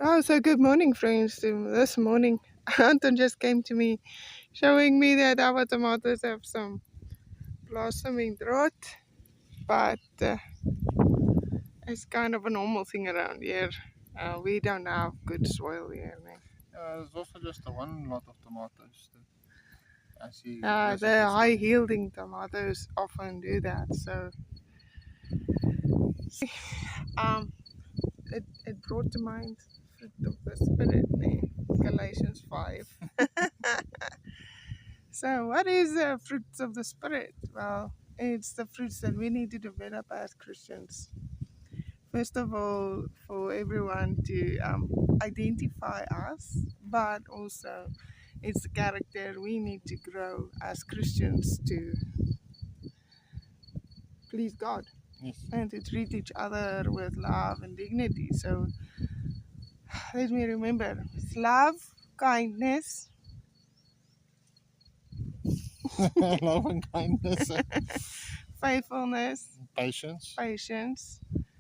Oh, so good morning, friends. This morning, Anton just came to me showing me that our tomatoes have some blossoming drought, but it's kind of a normal thing around here. We don't have good soil here, man. There's also just the one lot of tomatoes that I see recently The high starting. yielding tomatoes often do that. So, um, it brought to mind fruit of the spirit there, Galatians 5. So, what is the fruits of the Spirit? Well, it's the fruits that we need to develop as Christians. First of all, for everyone to identify us, but also it's the character we need to grow as Christians to please God Yes. and to treat each other with love and dignity. So, let me remember it's love, kindness, Love and kindness, faithfulness, patience. patience,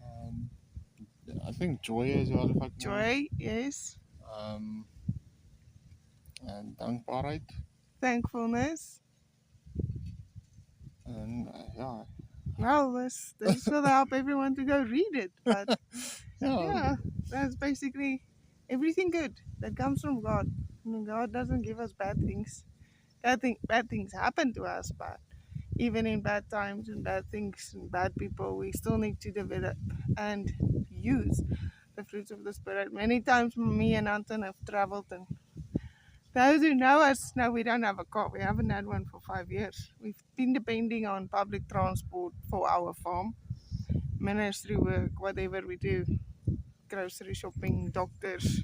Um, I think joy as well, if I can remember. joy, yes, Um, and dankbaarheid. thankfulness. And yeah, Well, this will help everyone to go read it. But yeah, yeah, that's basically everything good that comes from God. I mean, God doesn't give us bad things. Bad things happen to us, but even in bad times and bad things and bad people, we still need to develop and use the fruits of the Spirit. Many times, me and Anton have traveled, and those who know us know we don't have a car. We haven't had one for 5 years. We've been depending on public transport for our farm, ministry work, whatever we do, grocery shopping, doctors,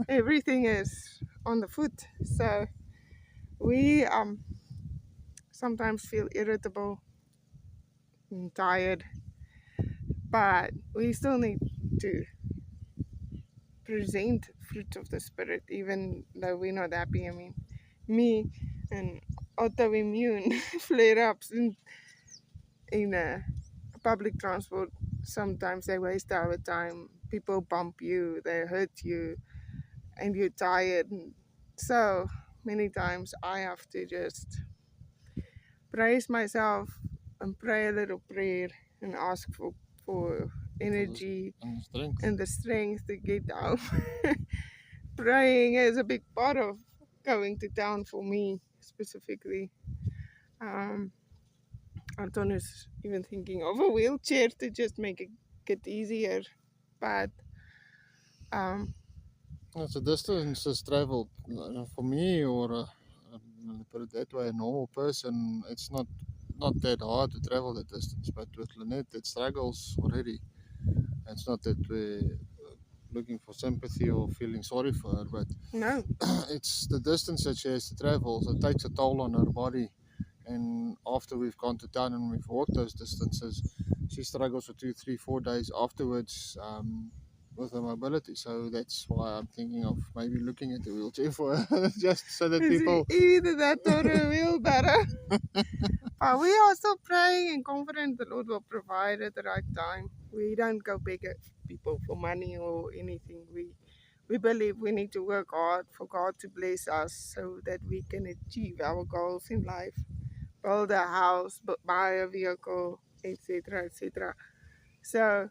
everything is on the foot. So we sometimes feel irritable and tired, but we still need to present fruit of the Spirit, even though we're not happy. I mean, me and autoimmune flare-ups in public transport, sometimes they waste our time. People bump you, they hurt you, and you're tired. So many times I have to just praise myself and pray a little prayer and ask for energy and strength. and the strength to get out. Praying is a big part of going to town for me specifically. Um, Anton is even thinking of a wheelchair to just make it easier. But um, So distance is traveled for me, or put it that way, a normal person. It's not that hard to travel that distance. But with Lynette, it struggles already. It's not that we're looking for sympathy or feeling sorry for her, but no, it's the distance that she has to travel. So it takes a toll on her body. And after we've gone to town and we've walked those distances, she struggles for 2, 3, 4 days afterwards with her mobility. So that's why I'm thinking of maybe looking at the wheelchair for her, just so that it's people. either that or a wheelbarrow. But we are still praying and confident the Lord will provide at the right time. We don't go beg at people for money or anything. We believe we need to work hard for God to bless us so that we can achieve our goals in life, build a house, buy a vehicle, etc., etc. So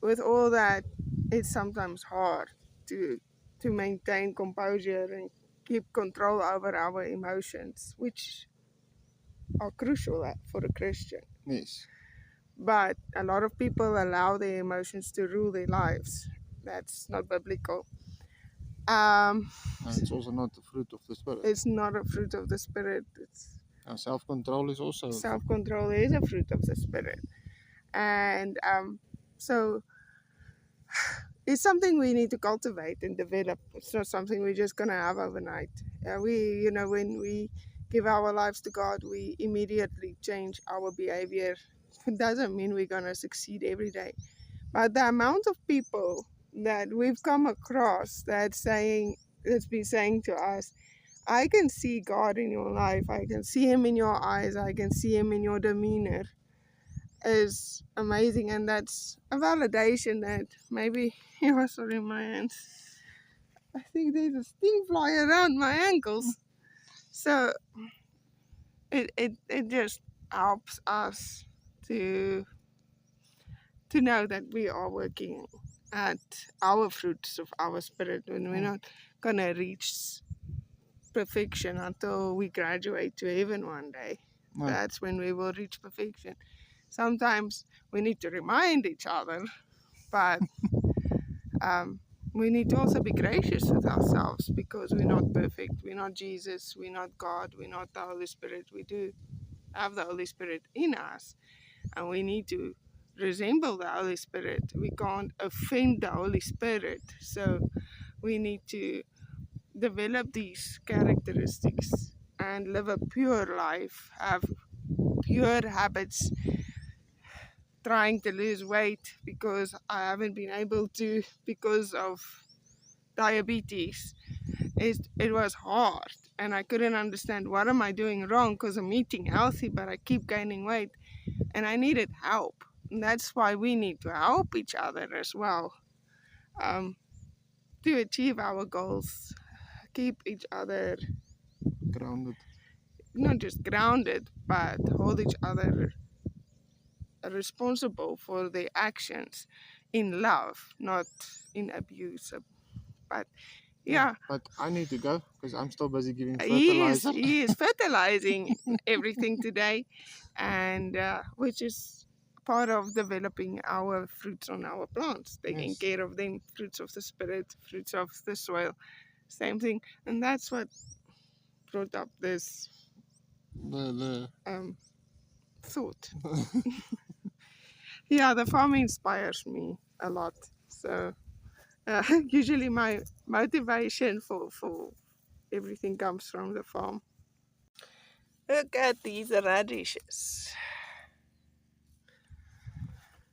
with all that, it's sometimes hard to maintain composure and keep control over our emotions, which are crucial for a Christian. Yes. But a lot of people allow their emotions to rule their lives. That's not biblical. Um, And it's also not the fruit of the Spirit. it's not a fruit of the Spirit. It's Self-control is also. self-control is a fruit of the Spirit, and so it's something we need to cultivate and develop. It's not something we're just gonna have overnight. When we give our lives to God, we immediately change our behavior. It doesn't mean we're gonna succeed every day, but the amount of people that we've come across that's been saying to us, I can see God in your life, I can see him in your eyes, I can see him in your demeanor. is amazing, and that's a validation that maybe sorry, my hands. I think there's a sting fly around my ankles. So it just helps us to know that we are working at our fruits of our spirit, and we're not gonna reach perfection until we graduate to heaven one day. No. That's when we will reach perfection. Sometimes we need to remind each other, but we need to also be gracious with ourselves, because we're not perfect. We're not Jesus. We're not God. We're not the Holy Spirit. We do have the Holy Spirit in us, and we need to resemble the Holy Spirit. We can't offend the Holy Spirit. So we need to develop these characteristics and live a pure life, have pure habits. Trying to lose weight because I haven't been able to because of diabetes. It was hard, and I couldn't understand what am I doing wrong, because I'm eating healthy but I keep gaining weight, and I needed help. And that's why we need to help each other as well, to achieve our goals. Keep each other Grounded. not just grounded, but hold each other responsible for their actions in love, not in abuse. But yeah, But I need to go because I'm still busy giving he fertilizer. is fertilizing everything today, and which is part of developing our fruits on our plants, taking Yes. care of them, fruits of the spirit, fruits of the soil, same thing. And that's what brought up this thought. Yeah, the farm inspires me a lot. So usually my motivation for everything comes from the farm. Look at these radishes.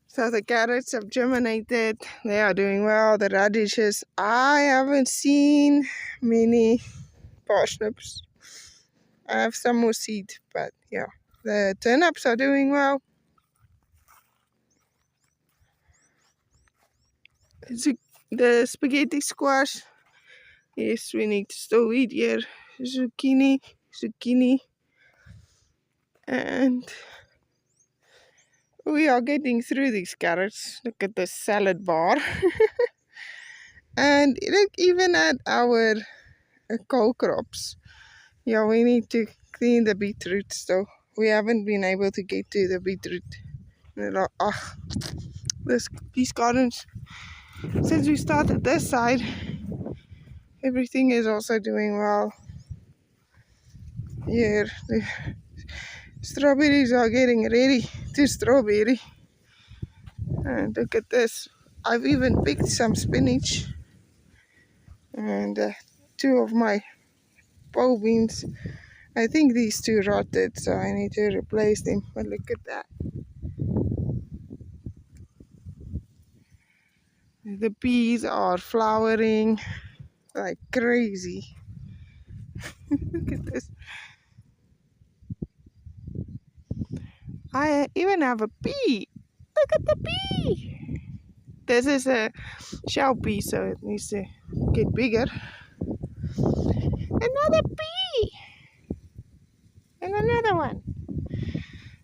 So the carrots have germinated. They are doing well. The radishes, I haven't seen many parsnips. I have some more seed, but yeah. The turnips are doing well. The spaghetti squash, yes, we need to still eat here. Zucchini, and we are getting through these carrots. Look at the salad bar. And look, even at our coal crops. Yeah, we need to clean the beetroot still. We haven't been able to get to the beetroot. These gardens, since we started this side, everything is also doing well. Here, the strawberries are getting ready to strawberry. And look at this. I've even picked some spinach. And two of my pole beans. I think these two rotted, so I need to replace them. But look at that. The peas are flowering like crazy. Look at this. I even have a pea. Look at the pea. This is a shell pea, so it needs to get bigger. Another pea. And another one.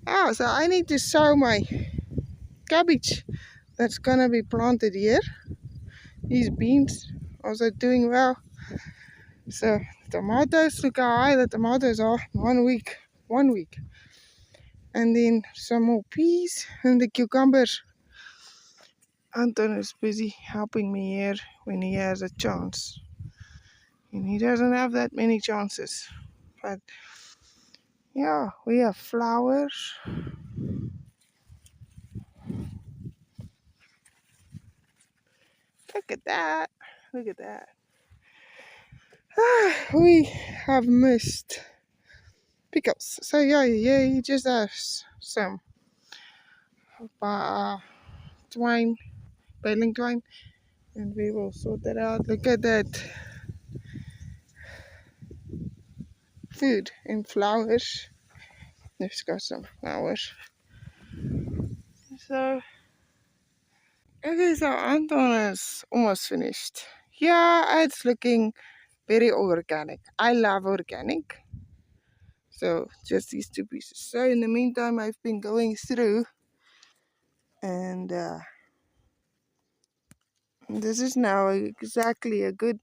Oh, so I need to sow my cabbage that's gonna be planted here. These beans also doing well. So tomatoes, look how high the tomatoes are. 1 week. 1 week. And then some more peas and the cucumbers. Anton is busy helping me here when he has a chance. And he doesn't have that many chances. But yeah, we have flowers. Look at that. Look at that. We have missed pickles. So yeah, you just have some twine, baling twine, and we will sort that out. Look at that food and flowers. Let's got some flowers. So, okay, so Anton is almost finished. Yeah, it's looking very organic. I love organic. So, just these two pieces. So, in the meantime, I've been going through, and this is now exactly a good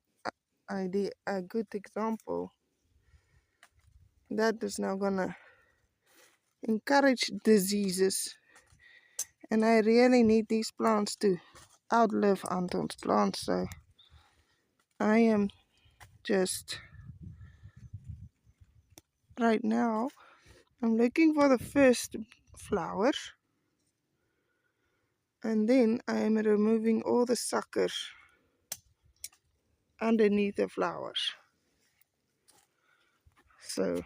idea, a good example that is now gonna encourage diseases. And I really need these plants to outlive Anton's plants. So, I am just right now, I'm looking for the first flower, and then I am removing all the sucker underneath the flowers. So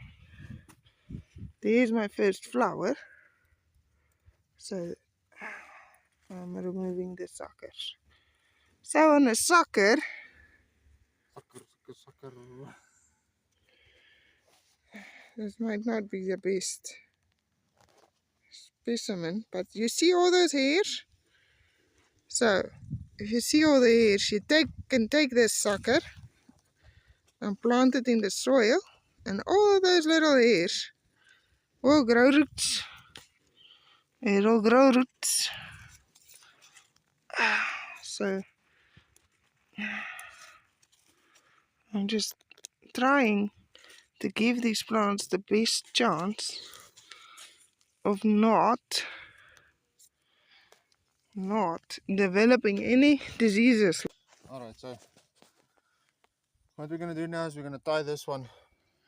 there's my first flower. So I'm removing the suckers. So on a sucker, this might not be the best specimen, but you see all those hairs? So if you see all the hairs, you can take this sucker and plant it in the soil, and all of those little hairs will grow roots. It'll grow roots. So I'm just trying to give these plants the best chance of not developing any diseases. Alright, so what we're going to do now is we're going to tie this one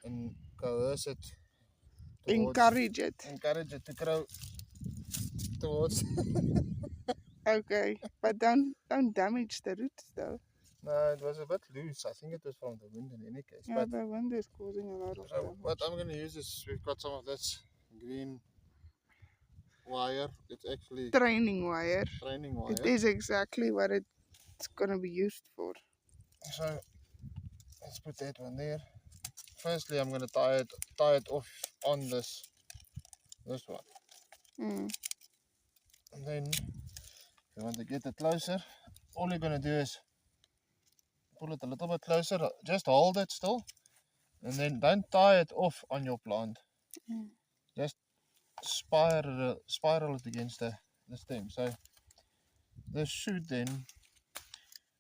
and coerce it towards, Encourage it. encourage it to grow towards. Okay, but don't damage the roots though. No, it was a bit loose. I think it was from the wind in any case. Yeah, But the wind is causing a lot of so damage. what I'm going to use is we've got some of this green wire. It's actually Training wire. training wire. It is exactly what it's gonna be used for. So let's put that one there. Firstly, I'm going to tie it off on this one. And then if you want to get it closer, all you're going to do is pull it a little bit closer. Just hold it still, and then don't tie it off on your plant. Just spiral it against the stem. So this should then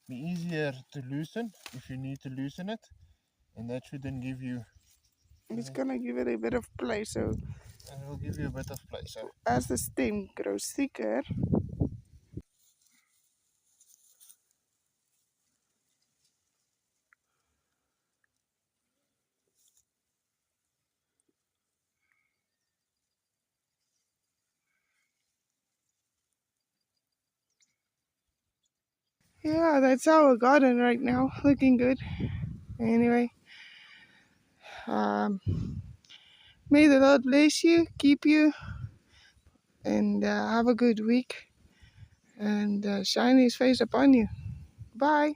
be easier to loosen if you need to loosen it, and that should then give you. It's gonna give it a bit of play. So, and it will give you a bit of play. So as the stem grows thicker, yeah, that's our garden right now, looking good. Anyway, may the Lord bless you, keep you, and have a good week, and shine His face upon you. Bye.